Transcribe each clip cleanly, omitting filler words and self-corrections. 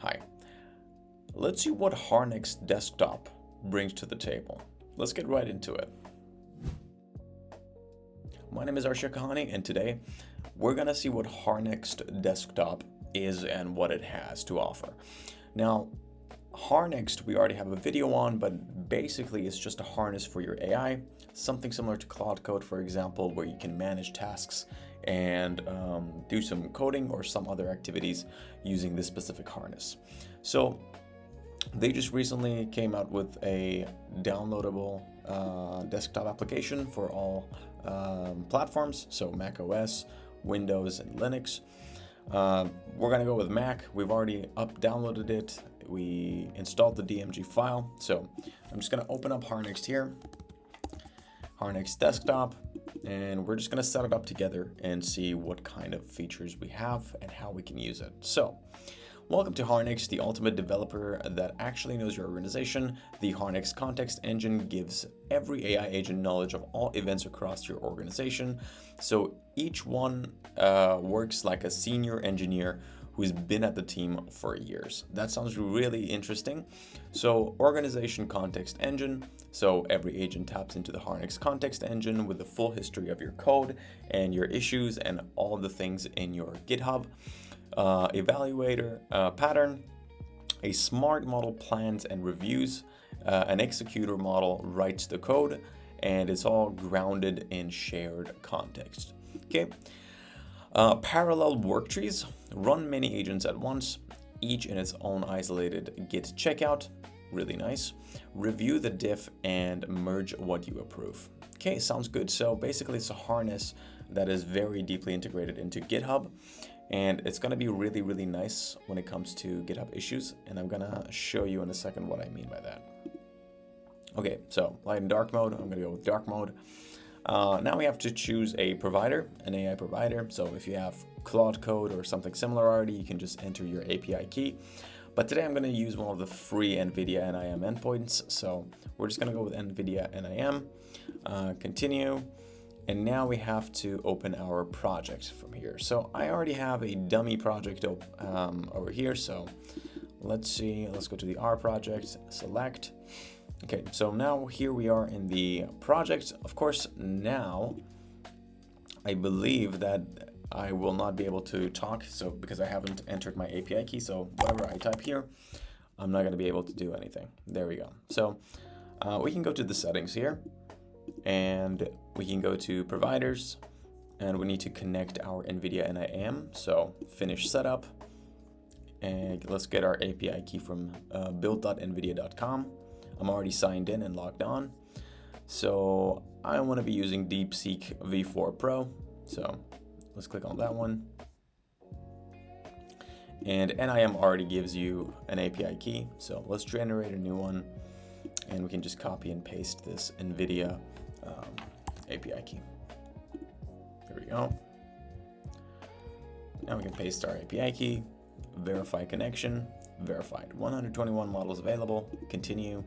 Hi. Let's see what harnext desktop brings to the table. Let's get right into it. My name is Arshakani, and today we're gonna see what harnext desktop is and what it has to offer. Now, harnext we already have a video on, but basically it's just a harness for your AI, something similar to Cloud Code, for example, where you can manage tasks and do some coding or some other activities using this specific harness. So they just recently came out with a downloadable desktop application for all platforms, so Mac OS, Windows, and Linux. We're gonna go with Mac. We've already downloaded it. We installed the DMG file. So I'm just gonna open up harnext here, harnext desktop, and we're just gonna set it up together and see what kind of features we have and how we can use it. So welcome to harnext, the ultimate developer that actually knows your organization. The harnext context engine gives every AI agent knowledge of all events across your organization. So each one works like a senior engineer who's been at the team for years. That sounds really interesting. So organization context engine. So every agent taps into the harnext context engine with the full history of your code and your issues and all the things in your GitHub. Evaluator pattern, a smart model plans and reviews, an executor model writes the code, and it's all grounded in shared context. Okay. Parallel worktrees run many agents at once, each in its own isolated Git checkout. Really nice. Review the diff and merge what you approve. Okay, sounds good. So basically it's a harness that is very deeply integrated into GitHub, and it's going to be really, really nice when it comes to GitHub issues, and I'm going to show you in a second what I mean by that. Okay, so light and dark mode, I'm going to go with dark mode. Now we have to choose a provider, an AI provider. So if you have Cloud Code or something similar already, you can just enter your API key. But today I'm going to use one of the free NVIDIA NIM endpoints. So we're just going to go with NVIDIA NIM, continue. And now we have to open our project from here. So I already have a dummy project over here. So let's see, let's go to the R project, select. Okay, so now here we are in the project. Of course, now I believe that I will not be able to talk, so because I haven't entered my API key, so whatever I type here, I'm not going to be able to do anything. There we go. So we can go to the settings here, and we can go to providers, and we need to connect our NVIDIA NIM. So finish setup, and let's get our API key from build.nvidia.com. I'm already signed in and logged on. So I want to be using DeepSeek V4 Pro. So let's click on that one. And NIM already gives you an API key. So let's generate a new one, and we can just copy and paste this NVIDIA API key. There we go. Now we can paste our API key, verify connection, verified. 121 models available, continue.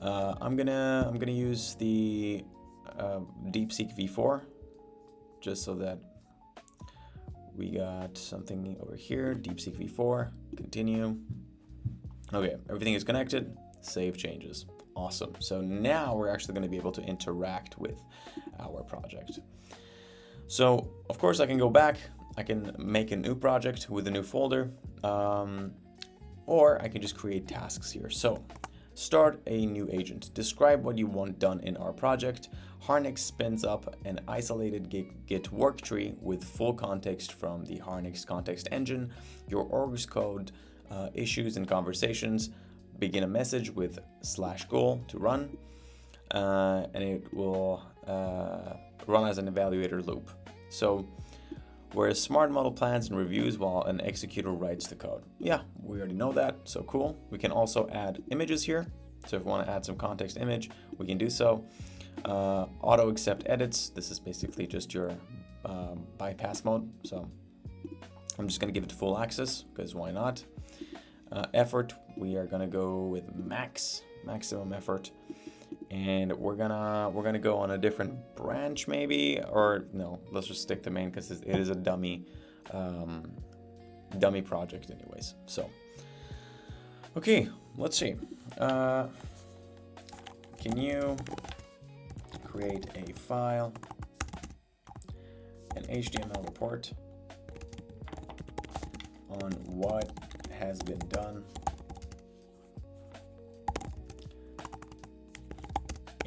I'm gonna use the DeepSeek V4 just so that we got something over here. DeepSeek V4, continue. Okay, everything is connected. Save changes. Awesome. So now we're actually going to be able to interact with our project. So of course I can go back. I can make a new project with a new folder, or I can just create tasks here. So start a new agent. Describe what you want done in our project. Harnext spins up an isolated Git worktree with full context from the harnext context engine, your org's code, issues and conversations. Begin a message with /goal to run, and it will run as an evaluator loop. So whereas smart model plans and reviews while an executor writes the code. Yeah, we already know that, so cool. We can also add images here. So if we want to add some context image, we can do so. Auto accept edits. This is basically just your bypass mode. So I'm just going to give it full access because why not? Effort, we are going to go with maximum effort. And we're gonna go on a different branch maybe, or no, let's just stick to main because it is a dummy dummy project anyways. So, okay, let's see. Can you create a file, an HTML report on what has been done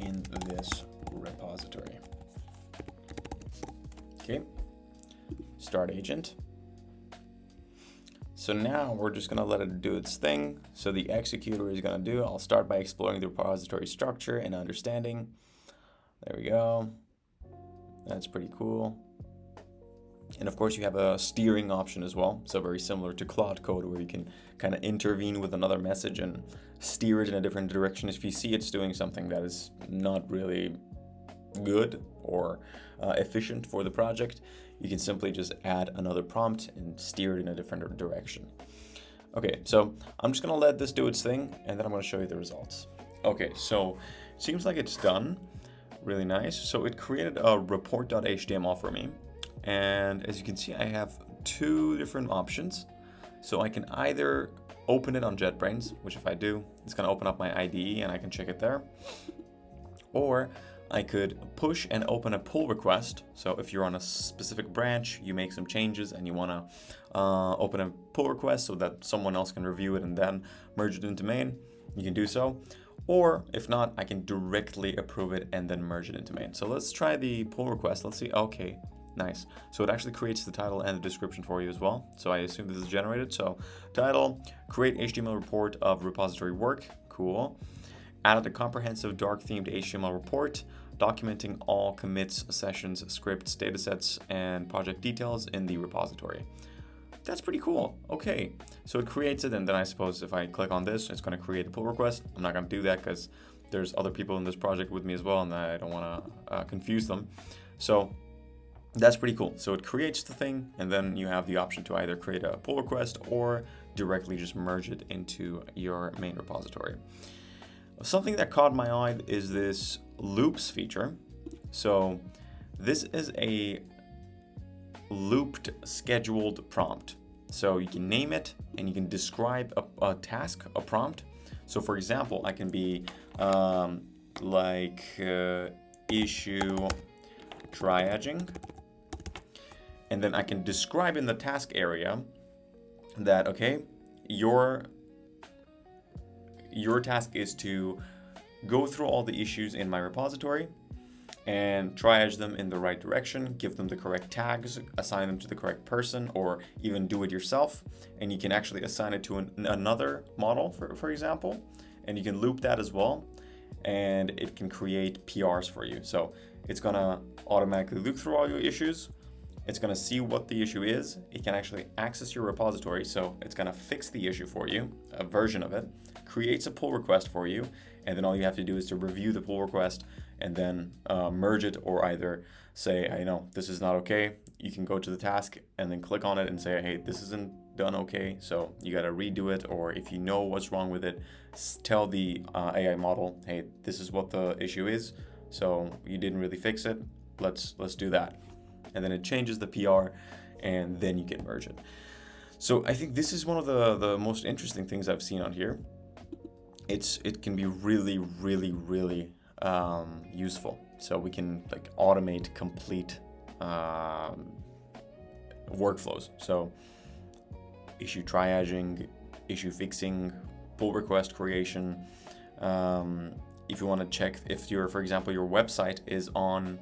in this repository? Okay, start agent. So now we're just gonna let it do its thing. So the executor is gonna do, I'll start by exploring the repository structure and understanding. There we go. That's pretty cool. And of course you have a steering option as well. So very similar to Cloud Code, where you can kind of intervene with another message and steer it in a different direction if you see it's doing something that is not really good or efficient for the project. You can simply just add another prompt and steer it in a different direction. Okay, so I'm just gonna let this do its thing, and then I'm gonna show you the results. Okay, so it seems like it's done. Really nice. So it created a report.html for me. And as you can see, I have two different options. So I can either open it on JetBrains, which if I do, it's gonna open up my IDE and I can check it there. Or I could push and open a pull request. So if you're on a specific branch, you make some changes and you wanna open a pull request so that someone else can review it and then merge it into main, you can do so. Or if not, I can directly approve it and then merge it into main. So let's try the pull request. Let's see. Okay, nice. So it actually creates the title and the description for you as well. So I assume this is generated. So title, create HTML report of repository work. Cool. Added a comprehensive dark themed HTML report documenting all commits, sessions, scripts, datasets, and project details in the repository. That's pretty cool. Okay, so it creates it, and then I suppose if I click on this, it's going to create the pull request. I'm not going to do that because there's other people in this project with me as well, and I don't want to confuse them. So that's pretty cool. So it creates the thing, and then you have the option to either create a pull request or directly just merge it into your main repository. Something that caught my eye is this loops feature. So this is a looped scheduled prompt. So you can name it and you can describe a task, a prompt. So for example, I can be issue triaging, and then I can describe in the task area that, okay, your task is to go through all the issues in my repository and triage them in the right direction, give them the correct tags, assign them to the correct person, or even do it yourself. And you can actually assign it to another model, for example, and you can loop that as well. And it can create PRs for you. So it's gonna automatically loop through all your issues. It's gonna see what the issue is. It can actually access your repository. So it's gonna fix the issue for you, a version of it, creates a pull request for you. And then all you have to do is to review the pull request and then merge it, or either say, I know this is not okay. You can go to the task and then click on it and say, hey, this isn't done okay, so you gotta redo it. Or if you know what's wrong with it, tell the AI model, hey, this is what the issue is, so you didn't really fix it, let's do that. And then it changes the PR, and then you can merge it. So I think this is one of the most interesting things I've seen on here. It can be really useful. So we can automate complete workflows. So issue triaging, issue fixing, pull request creation. If you want to check if for example, your website is on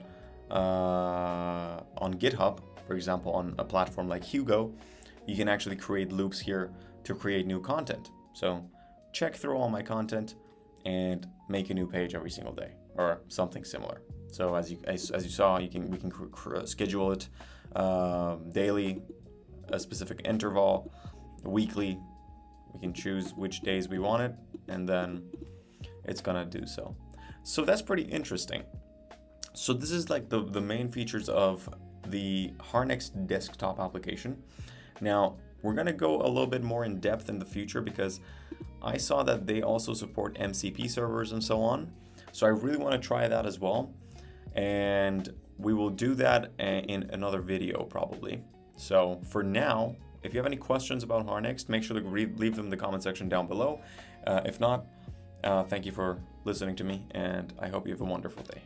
GitHub, for example, on a platform like Hugo, you can actually create loops here to create new content. So check through all my content and make a new page every single day, or something similar. So as you saw, we can schedule it daily, a specific interval, weekly. We can choose which days we want it, and then it's gonna do so. So that's pretty interesting. So this is the main features of the harnext desktop application. Now we're gonna go a little bit more in depth in the future, because I saw that they also support MCP servers and so on. So I really want to try that as well. And we will do that in another video probably. So for now, If you have any questions about harnext, make sure to leave them in the comment section down below. If not, thank you for listening to me, and I hope you have a wonderful day.